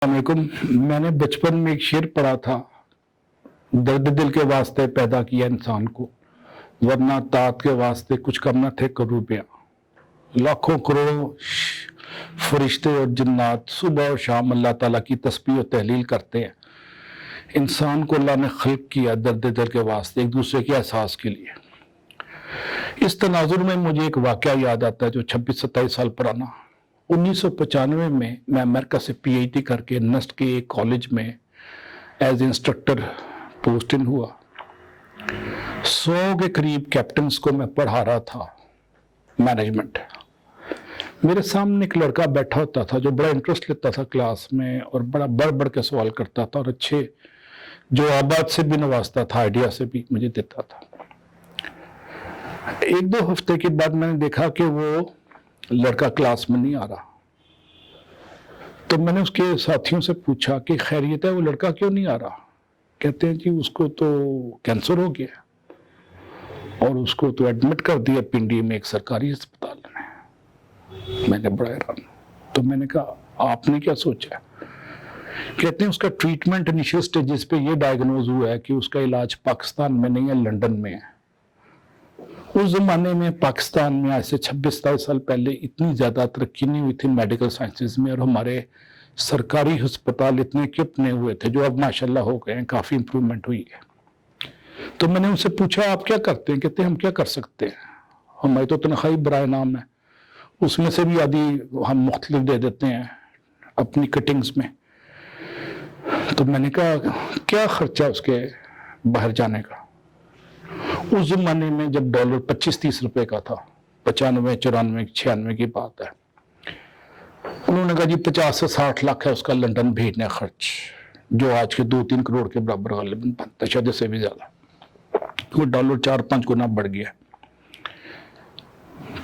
السلام علیکم. میں نے بچپن میں ایک شعر پڑھا تھا، درد دل کے واسطے پیدا کیا انسان کو، ورنہ طاعت کے واسطے کچھ کم نہ تھے کروبیاں. لاکھوں کروڑوں فرشتے اور جنات صبح اور شام اللہ تعالیٰ کی تسبیح و تحلیل کرتے ہیں. انسان کو اللہ نے خلق کیا درد دل کے واسطے، ایک دوسرے کے احساس کے لیے. اس تناظر میں مجھے ایک واقعہ یاد آتا ہے جو 26-27 سال پرانا. 1995 میں امریکہ سے پی ایچ ڈی کر کے نسٹ کے ایک کالج میں ایز انسٹرکٹر پوسٹنگ ہوا. 100 کے قریب کیپٹنز کو میں پڑھا رہا تھا مینجمنٹ. میرے سامنے ایک لڑکا بیٹھا ہوتا تھا جو بڑا انٹرسٹ لیتا تھا کلاس میں اور بڑا بڑھ بڑھ کے سوال کرتا تھا اور اچھے جوابات سے بھی نوازتا تھا، آئیڈیا سے بھی مجھے دیتا تھا. 1-2 ہفتے کے بعد میں نے دیکھا کہ وہ لڑکا کلاس میں نہیں آ رہا. تو میں نے اس کے ساتھیوں سے پوچھا کہ خیریت ہے، وہ لڑکا کیوں نہیں آ رہا؟ کہتے ہیں جی اس کو تو کینسر ہو گیا اور اس کو تو ایڈمٹ کر دیا پنڈی میں ایک سرکاری ہسپتال میں. میں نے بڑا حیران. تو میں نے کہا آپ نے کیا سوچا؟ کہتے ہیں اس کا ٹریٹمنٹ انیشل سٹیجز پہ یہ ڈائیگنوز ہوا ہے کہ اس کا علاج پاکستان میں نہیں ہے، لنڈن میں ہے. اس زمانے میں پاکستان میں آج سے 26-27 سال پہلے اتنی زیادہ ترقی نہیں ہوئی تھی میڈیکل سائنسز میں، اور ہمارے سرکاری ہسپتال اتنے اکوپ نہیں ہوئے تھے جو اب ماشاءاللہ ہو گئے ہیں، کافی امپرومنٹ ہوئی ہے. تو میں نے ان سے پوچھا آپ کیا کرتے ہیں؟ کہتے ہیں ہم کیا کر سکتے ہیں، ہماری تو تنخواہی برائے نام ہے، اس میں سے بھی آدھی ہم مختلف دے دیتے ہیں اپنی کٹنگز میں. تو میں نے کہا کیا خرچہ اس کے باہر جانے کا؟ اس زمانے میں جب ڈالر 25-30 روپے کا تھا، 95, 94, 96 کی بات ہے، انہوں نے کہا جی 50 سے 60 لاکھ ہے اس کا لنڈن بھیجنے خرچ، جو آج کے 2-3 کروڑ کے برابر غالباً بنتا ہے، شاید سے بھی زیادہ. وہ ڈالر 4-5 گنا بڑھ گیا.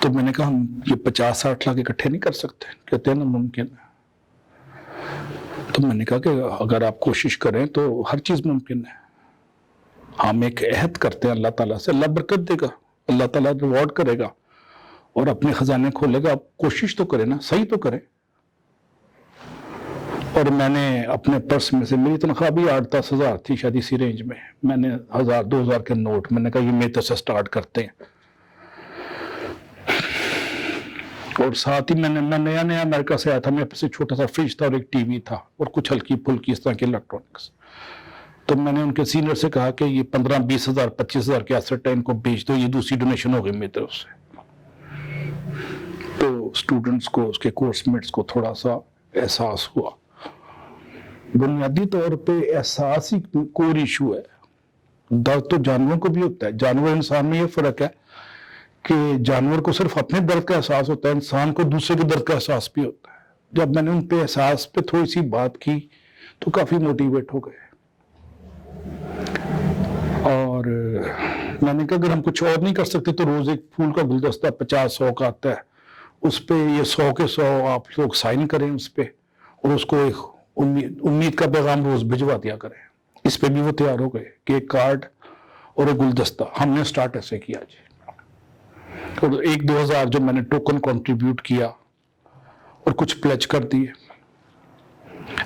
تو میں نے کہا ہم یہ 50-60 لاکھ اکٹھے نہیں کر سکتے؟ کہتے ہیں نا ممکن ہے. تو میں نے کہا کہ اگر آپ کوشش کریں تو ہر چیز ممکن ہے. ہم ایک عہد کرتے ہیں اللہ تعالیٰ سے، اللہ برکت دے گا، اللہ تعالیٰ ریوارڈ کرے گا اور اپنے خزانے کھولے گا. آپ کوشش تو کریں نا، صحیح تو کریں. اور میں نے اپنے پرس میں سے، میری تنخواہ بھی 8-10 ہزار تھی شاید اسی رینج میں، میں نے 1000-2000 کے نوٹ، میں نے کہا یہ میرے سے سٹارٹ کرتے ہیں. اور ساتھ ہی میں نیا امریکہ سے آیا تھا، میرے پاس ایک چھوٹا سا فریج تھا اور ایک ٹی وی تھا اور کچھ ہلکی پھلکی اس طرح کے الیکٹرانکس. تو میں نے ان کے سینئر سے کہا کہ یہ 15-20 ہزار 25 ہزار کے ایسٹ ہے، ان کو بیچ دو، یہ دوسری ڈونیشن ہو گئی میری طرف سے. تو اسٹوڈنٹس کو، اس کے کورس میٹس کو تھوڑا سا احساس ہوا. بنیادی طور پہ احساس ہی کوئی ایشو ہے. درد تو جانوروں کو بھی ہوتا ہے، جانور انسان میں یہ فرق ہے کہ جانور کو صرف اپنے درد کا احساس ہوتا ہے، انسان کو دوسرے کے درد کا احساس بھی ہوتا ہے. جب میں نے ان پہ احساس پہ تھوڑی سی بات کی تو کافی موٹیویٹ ہو گئے. اور میں نے کہا اگر ہم کچھ اور نہیں کر سکتے تو روز ایک پھول کا گلدستہ 50-100 کا آتا ہے، اس پہ یہ 100 کے 100 آپ لوگ سائن کریں اس پہ، اور اس کو ایک امید کا پیغام روز بھجوا دیا کریں. اس پہ بھی وہ تیار ہو گئے کہ ایک کارڈ اور ایک گلدستہ. ہم نے سٹارٹ ایسے کیا جی. اور 1-2 ہزار جو میں نے ٹوکن کنٹریبیوٹ کیا اور کچھ پلیج کر دیے.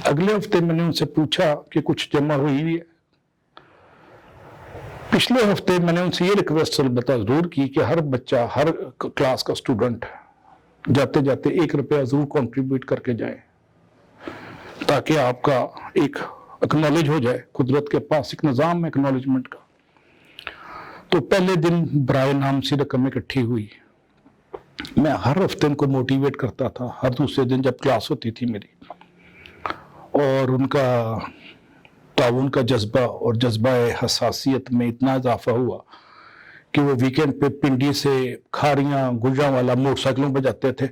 اگلے ہفتے میں نے ان سے پوچھا کہ کچھ جمع ہوئی ہے. پچھلے ہفتے میں نے ان سے یہ ریکویسٹ البتہ ضرور کی کہ ہر بچہ، ہر کلاس کا اسٹوڈنٹ جاتے جاتے 1 روپیہ ضرور کنٹریبیوٹ کر کے جائے تاکہ آپ کا ایک اکنالج ہو جائے. قدرت کے پاس ایک نظام ہے اکنالجمنٹ کا. تو پہلے دن برائے نام سی رقم اکٹھی ہوئی. میں ہر ہفتے ان کو موٹیویٹ کرتا تھا، ہر دوسرے دن جب کلاس ہوتی تھی میری، اور ان کا تعاون کا جذبہ اور جذبہ حساسیت میں اتنا اضافہ ہوا کہ وہ ویکینڈ پہ پنڈی سے کھاریاں گجران والا موٹر سائیکلوں پہ جاتے تھے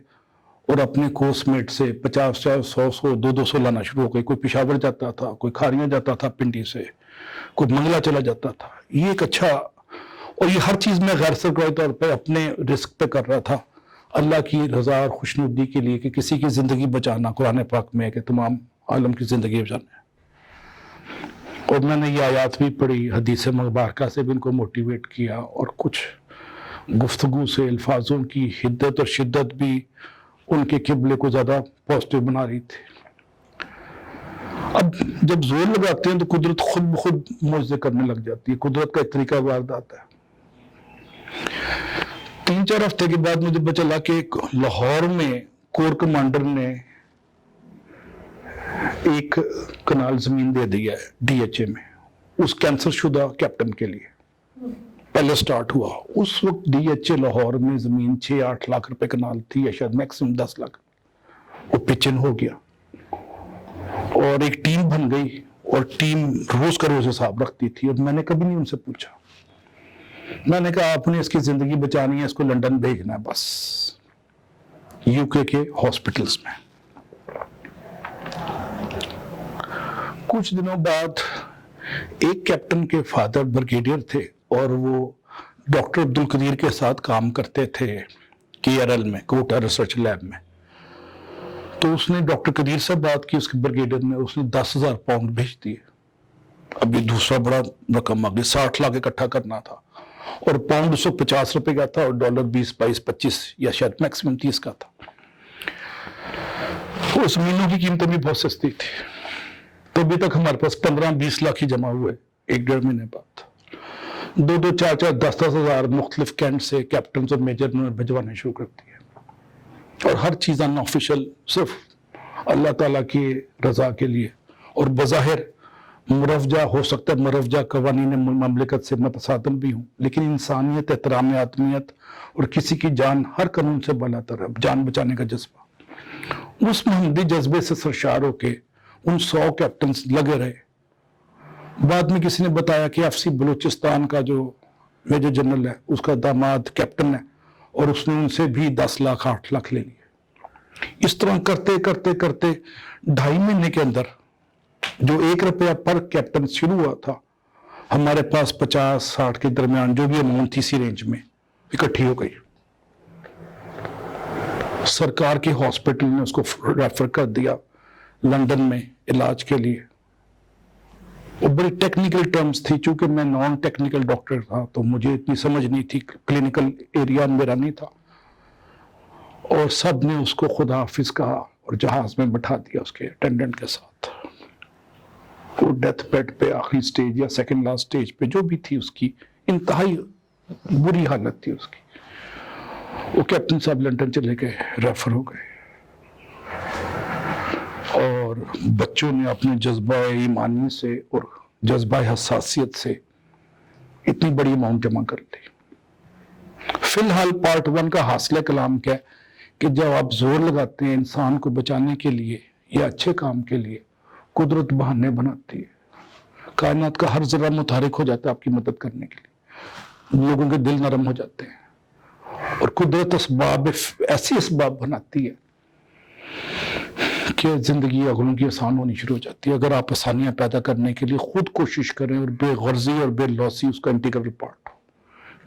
اور اپنے کورس میٹ سے 50-100 200 لانا شروع ہو گئے. کوئی پشاور جاتا تھا، کوئی کھاریاں جاتا تھا پنڈی سے، کوئی منگلا چلا جاتا تھا. یہ ایک اچھا، اور یہ ہر چیز میں غیر سرکاری طور پہ اپنے رسک پہ کر رہا تھا اللہ کی رضا اور خوشنودی کے لیے کہ کسی کی زندگی بچانا. قرآن پاک میں ہے کہ تمام عالم کی زندگی بچانا ہے. اور میں نے یہ آیات بھی پڑھی، حدیث مبارکہ سے بھی ان کو موٹیویٹ کیا، اور کچھ گفتگو سے الفاظوں کی حدت اور شدت بھی ان کے قبلے کو زیادہ پازیٹیو بنا رہی تھی. اب جب زور لگاتے ہیں تو قدرت خود بخود معجزے کرنے لگ جاتی ہے. قدرت کا ایک طریقہ واردات ہے. 3-4 ہفتے کے بعد مجھے پتہ چلا کہ لاہور میں کور کمانڈر نے ایک کنال زمین دے دیا ہے ڈی ایچ اے میں اس کینسر شدہ کیپٹن کے لیے. پہلے سٹارٹ ہوا اس وقت ڈی ایچ اے لاہور میں زمین 6-8 لاکھ روپے کنال تھی یا شاید میکسیمم 10 لاکھ. وہ پچن ہو گیا اور ایک ٹیم بن گئی اور ٹیم روز کا روز حساب رکھتی تھی. اور میں نے کبھی نہیں ان سے پوچھا. میں نے کہا آپ نے اس کی زندگی بچانی ہے, اس کو لنڈن بھیجنا ہے بس, یو کے ہاسپٹلز میں. کچھ دنوں بعد ایک کیپٹن کے فادر بریگیڈیئر تھے اور وہ ڈاکٹر عبدالقدیر کے ساتھ کام کرتے تھے KRL میں, کوٹا ریسرچ لیب میں. تو اس نے ڈاکٹر قدیر سے بات کی, اس کے بریگیڈیئر نے, اس نے 10,000 پاؤنڈ بھیج دیے. ابھی دوسرا بڑا رقم آ گئی, 60 لاکھ اکٹھا کرنا تھا اور پاؤنڈ اس وقت 50 روپے کا تھا اور ڈالر 20, 22, 25 یا شاید میکسیمم 30 کا تھا. وہ زمینوں کی قیمتیں بھی بہت سستی تھی. تو ابھی تک ہمارے پاس 15-20 لاکھ ہی جمع ہوئے 1-1.5 مہینے بعد. 2-2, 4-4, 10-10 ہزار مختلف کینٹ سے کیپٹنز اور میجر نے بھجوانے شروع کر دیے. اور ہر چیز ان آفیشل, صرف اللہ تعالیٰ کی رضا کے لیے. اور بظاہر مروجہ ہو سکتا ہے, مروجہ قوانین مملکت سے متصادم بھی ہوں, لیکن انسانیت, احترام آدمیت اور کسی کی جان ہر قانون سے بالا تر ہے. جان بچانے کا جذبہ, اس محمدی جذبے سے سرشار ہو کے ان 100 کیپٹنز لگے رہے. بعد میں کسی نے بتایا کہ FC بلوچستان کا جو میجر جنرل ہے اس کا داماد کیپٹن ہے اور اس نے ان سے بھی 10 لاکھ 8 لاکھ لے لیے. اس طرح کرتے کرتے کرتے 2.5 مہینے کے اندر جو 1 روپیہ پر کیپٹن شروع ہوا تھا, ہمارے پاس 50-60 کے درمیان جو بھی اماؤنٹ تھی اسی رینج میں اکٹھی ہو گئی. سرکار کے ہاسپٹل نے اس کو ریفر کر دیا لندن میں علاج کے لیے. وہ بڑی ٹیکنیکل ٹرمز تھی, چونکہ میں نان ٹیکنیکل ڈاکٹر تھا تو مجھے اتنی سمجھ نہیں تھی, کلینکل ایریا میرا نہیں تھا. اور سب نے اس کو خدا حافظ کہا اور جہاز میں بٹھا دیا اس کے اٹینڈنٹ کے ساتھ. وہ ڈیتھ بیڈ پہ آخری سٹیج یا سیکنڈ لاسٹ سٹیج پہ جو بھی تھی, اس کی انتہائی بری حالت تھی اس کی. وہ کیپٹن صاحب لندن چلے گئے, ریفر ہو گئے. اور بچوں نے اپنے جذبہ ایمانی سے اور جذبہ حساسیت سے اتنی بڑی اماؤنٹ جمع کر لی. فی الحال پارٹ 1 کا حاصل کلام کیا ہے کہ جب آپ زور لگاتے ہیں انسان کو بچانے کے لیے یا اچھے کام کے لیے, قدرت بہانے بناتی ہے. کائنات کا ہر ذرہ متحرک ہو جاتا ہے آپ کی مدد کرنے کے لیے. لوگوں کے دل نرم ہو جاتے ہیں اور قدرت ایسی اسباب بناتی ہے کہ زندگی اگلوں کی آسان ہونی شروع ہو جاتی ہے. اگر آپ آسانیاں پیدا کرنے کے لیے خود کوشش کریں اور بے غرضی اور بے لوسی اس کا انٹیگرل پارٹ.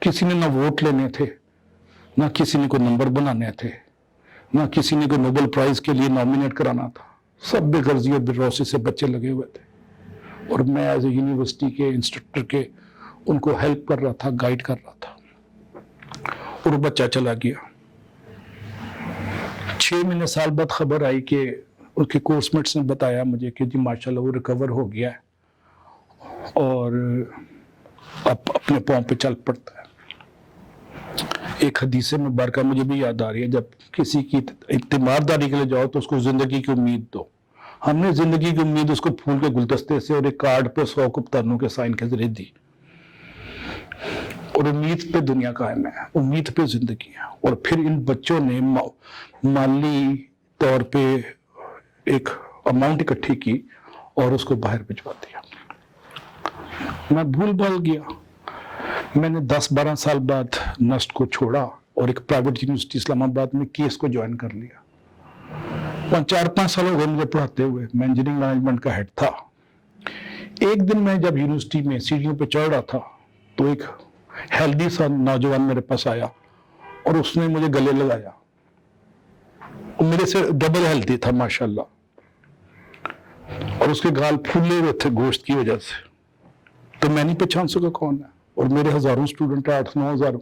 کسی نے نہ ووٹ لینے تھے, نہ کسی نے کوئی نمبر بنانے تھے, نہ کسی نے کوئی نوبل پرائز کے لیے نامینیٹ کرانا تھا. سب بے غرضی اور بے لوسی سے بچے لگے ہوئے تھے اور میں ایز اے یونیورسٹی کے انسٹرکٹر کے ان کو ہیلپ کر رہا تھا, گائیڈ کر رہا تھا. اور بچہ چلا گیا. 6 مہینے سال بعد خبر آئی کہ اس کے کورس میٹس نے بتایا مجھے کہ جی ماشاءاللہ وہ ریکور ہو گیا ہے اور اب اپنے پاؤں پہ چل پڑتا ہے. ایک حدیث مبارکہ مجھے بھی یاد آ رہی ہے, جب کسی کی تیمارداری کے لیے جاؤ تو اس کو زندگی کی امید دو. ہم نے زندگی کی امید اس کو پھول کے گلدستے سے اور ایک کارڈ پہ 100 کپتانوں کے سائن کے ذریعے دی. اور امید پہ دنیا قائم ہے, امید پہ زندگی ہے. اور پھر ان بچوں نے مالی طور پہ ایک اماؤنٹ اکٹھی کی اور اس کو باہر بھجوا دیا. میں بھول بھال گیا. میں نے 10-12 سال بعد نسٹ کو چھوڑا اور ایک پرائیویٹ یونیورسٹی اسلام آباد میں کیس کو جوائن کر لیا. 4-5 سال ہو گئے مجھے پڑھاتے ہوئے. میں انجینئرنگ مینجمنٹ کا ہیڈ تھا. ایک دن میں جب یونیورسٹی میں سیڑھیوں پہ چڑھ رہا تھا تو ایک ہیلدی سا نوجوان میرے پاس آیا اور اس نے مجھے گلے لگایا. میرے سے ڈبل ہیلدی تھا ماشاءاللہ, اور اس کے گال پھولے ہوئے تھے گوشت کی وجہ سے. تو میں نہیں پہچان سکا کون ہے, اور میرے ہزاروں اسٹوڈنٹ 8-9 ہزار,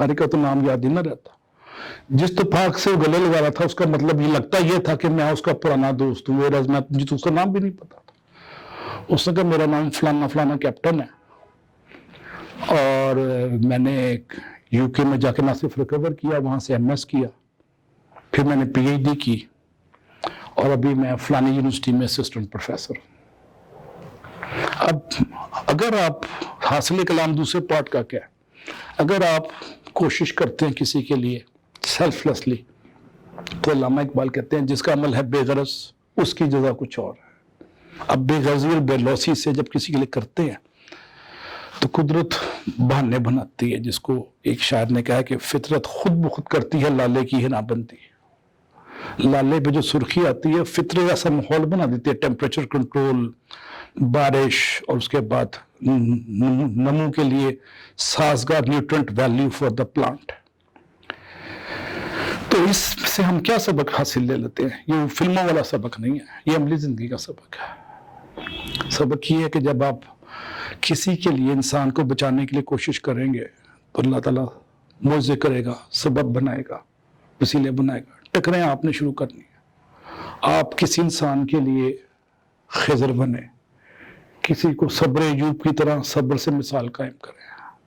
ہر ایک کا تو نام یاد ہی نہ رہتا. جس اتفاق سے وہ گلے لگا رہا تھا اس کا مطلب یہ لگتا یہ تھا کہ میں اس کا پرانا دوست ہوں, مجھے تو اس کا نام بھی نہیں پتا تھا. اس نے کہا میرا نام فلانا فلانا کیپٹن ہے اور میں نے یو کے میں جا کے نہ صرف ریکور کیا، وہاں سے ایم ایس کیا، پھر میں نے پی ایچ ڈی کی اور ابھی میں فلانی یونیورسٹی میں اسسٹنٹ پروفیسر۔ اب اگر آپ حاصل کلام دوسرے پارٹ کا کیا ہے، اگر آپ کوشش کرتے ہیں کسی کے لیے سیلف لیسلی، تو علامہ اقبال کہتے ہیں جس کا عمل ہے بے غرض اس کی جزا کچھ اور ہے۔ اب بے غرضی اور بے لوثی سے جب کسی کے لیے کرتے ہیں تو قدرت بہانے بناتی ہے، جس کو ایک شاعر نے کہا کہ فطرت خود بخود کرتی ہے لالے کی ہے نا بندی۔ لالے پہ جو سرخی آتی ہے فطرت ایسا ماحول بنا دیتی ہے، ٹیمپریچر کنٹرول، بارش، اور اس کے بعد نمو کے لیے سازگار نیوٹرنٹ ویلیو فار دا پلانٹ۔ تو اس سے ہم کیا سبق حاصل لے لیتے ہیں؟ یہ فلموں والا سبق نہیں ہے، یہ عملی زندگی کا سبق ہے۔ سبق یہ ہے کہ جب آپ کسی کے لیے، انسان کو بچانے کے لیے کوشش کریں گے تو اللہ تعالیٰ معجزے کرے گا، سبب بنائے گا، وسیلے بنائے گا۔ ٹکریں آپ نے شروع کرنی ہے۔ آپ کسی انسان کے لیے خضر بنے، کسی کو صبر ایوب کی طرح صبر سے مثال قائم کریں۔